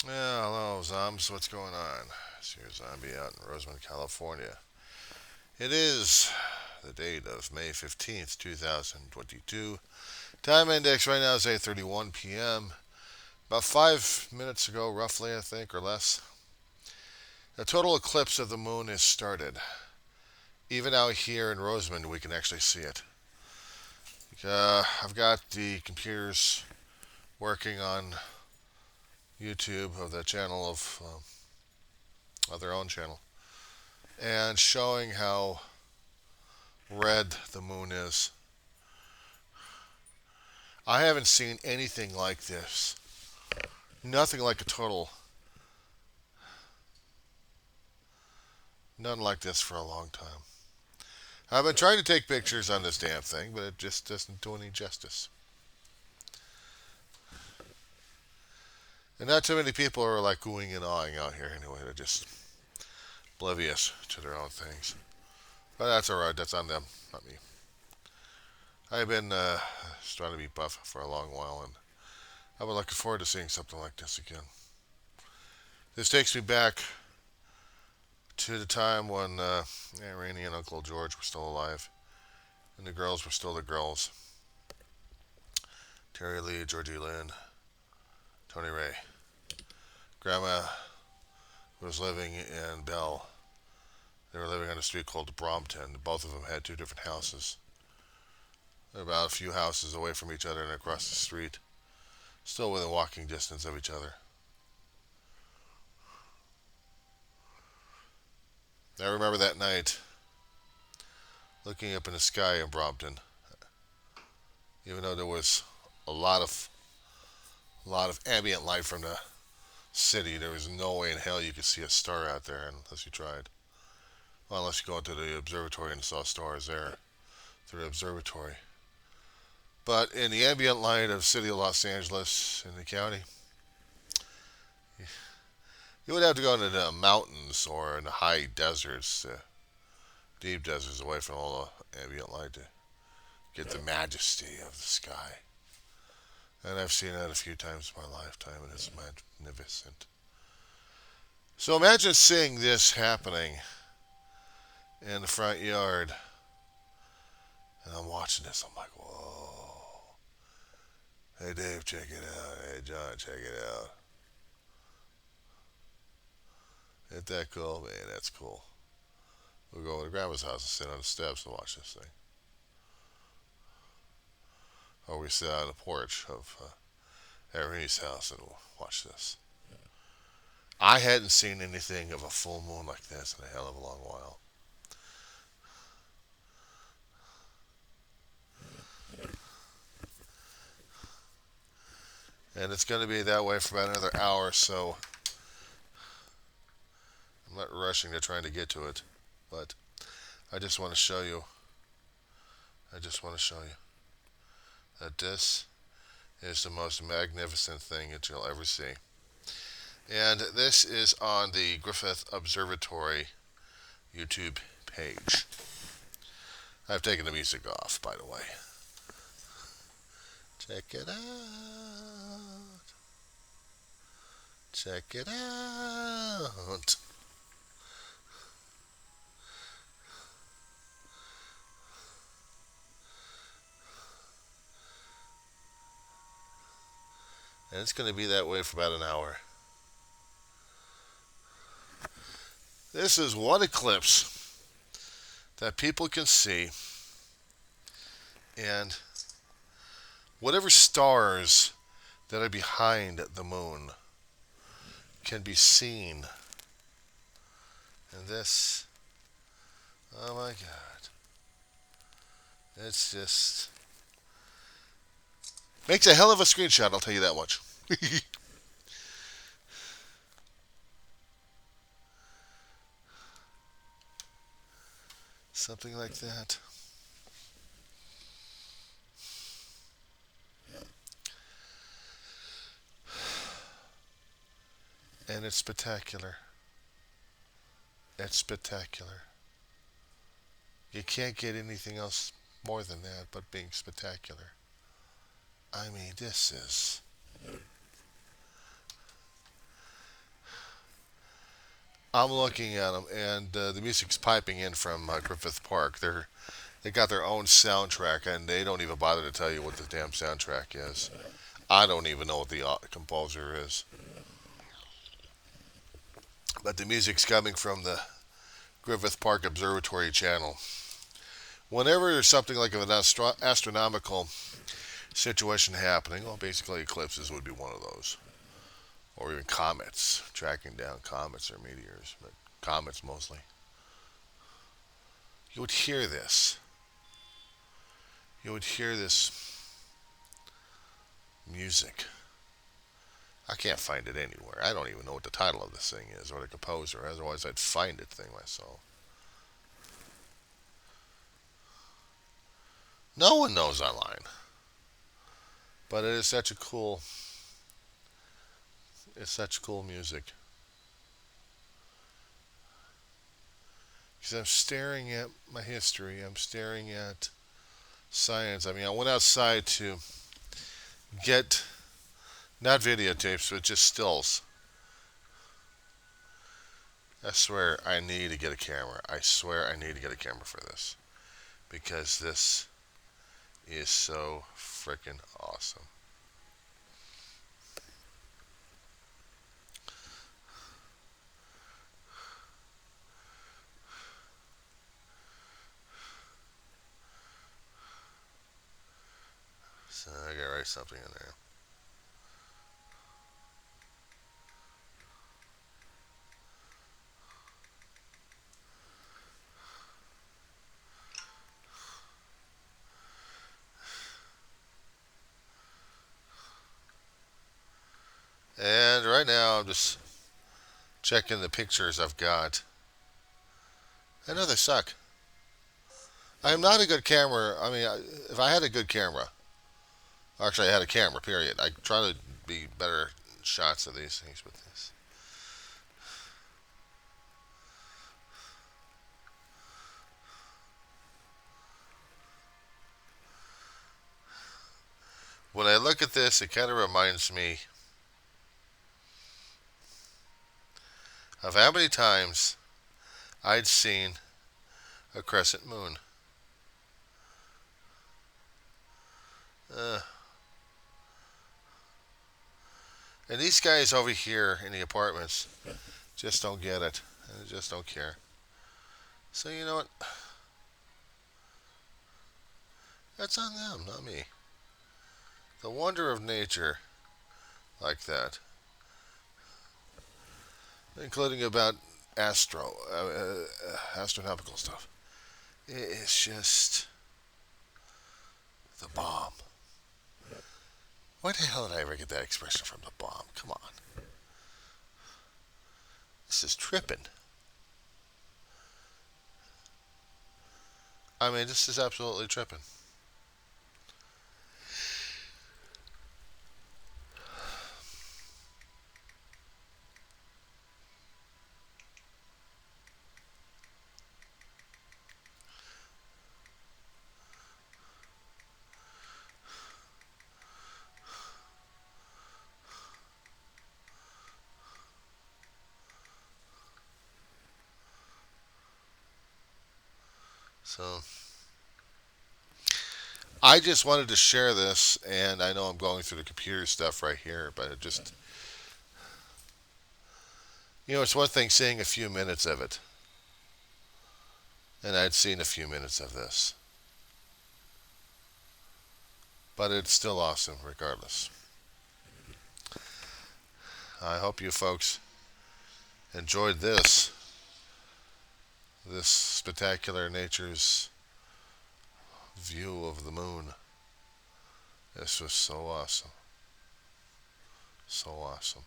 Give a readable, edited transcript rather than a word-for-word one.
Yeah, hello, Zombs. What's going on? It's your zombie out in Roseman, California. It is the date of May 15th, 2022. Time index right now is 8:31 p.m. About 5 minutes ago, roughly, I think, or less, a total eclipse of the moon has started. Even out here in Roseman, we can actually see it. I've got the computers working on YouTube of the channel of their own channel and showing how red the moon is. I haven't seen anything like this. Nothing like a total. None like this for a long time. I've been trying to take pictures on this damn thing, but it just doesn't do any justice. And not too many people are like oohing and awing out here anyway. They're just oblivious to their own things. But that's alright. That's on them, not me. I've been trying to be buff for a long while, and I've been looking forward to seeing something like this again. This takes me back to the time when Randy and Uncle George were still alive, and the girls were still the girls. Terry Lee, Georgie Lynn, Tony Ray. Grandma was living in Bell. They were living on a street called Brompton. Both of them had two different houses. They're about a few houses away from each other and across the street, still within walking distance of each other. I remember that night looking up in the sky in Brompton, even though there was a lot of ambient light from the city. There was no way in hell you could see a star out there unless you tried. Well, unless you go into the observatory and saw stars there through the observatory. But in the ambient light of the city of Los Angeles in the county, you would have to go into the mountains or in the high deserts, deep deserts away from all the ambient light to get the majesty of the sky. And I've seen that a few times in my lifetime, and it's magnificent. So imagine seeing this happening in the front yard, and I'm watching this. I'm like, whoa. Hey, Dave, check it out. Hey, John, check it out. Ain't that cool? Man, that's cool. We'll go over to Grandma's house and sit on the steps and watch this thing. Or we sit on the porch of Irene house and we'll watch this. I hadn't seen anything of a full moon like this in a hell of a long while. And it's going to be that way for about another hour, so I'm not rushing to trying to get to it. But I just want to show you. I just want to show you that this is the most magnificent thing that you'll ever see. And this is on the Griffith Observatory YouTube page. I've taken the music off, by the way. Check it out. Check it out. And it's going to be that way for about an hour. This is one eclipse that people can see, and whatever stars that are behind the moon can be seen. And this, oh my God, it's just makes a hell of a screenshot, I'll tell you that much. Something like that. And it's spectacular. It's spectacular. You can't get anything else more than that but being spectacular. I mean, this is. I'm looking at them, and the music's piping in from Griffith Park. They got their own soundtrack, and they don't even bother to tell you what the damn soundtrack is. I don't even know what the composer is, but the music's coming from the Griffith Park Observatory channel. Whenever there's something like an astronomical situation happening, well, basically eclipses would be one of those, or even comets, tracking down comets or meteors, but comets mostly. You would hear this. You would hear this music. I can't find it anywhere. I don't even know what the title of this thing is or the composer. Otherwise, I'd find it thing myself. No one knows online, but it is such a cool. It's such cool music. Because I'm staring at my history. I'm staring at science. I mean, I went outside to get not videotapes, but just stills. I swear I need to get a camera. I swear I need to get a camera for this because this is so freaking awesome. So I gotta write something in there. And right now I'm just checking the pictures I've got. I know they suck. I'm not a good camera. I mean, if I had a good camera, actually I had a camera, period. I try to be better shots of these things with this. When I look at this, it kind of reminds me of how many times I'd seen a crescent moon. Uh, and these guys over here in the apartments just don't get it. They just don't care. So you know what? That's on them, not me. The wonder of nature like that, including about astronomical stuff. It's just the bomb. Where the hell did I ever get that expression from? The bomb. Come on. This is tripping. I mean, this is absolutely tripping. So, I just wanted to share this, and I know I'm going through the computer stuff right here, but it just, it's one thing seeing a few minutes of it, and I'd seen a few minutes of this, but it's still awesome regardless. I hope you folks enjoyed this spectacular nature's view of the moon. This was so awesome. So awesome.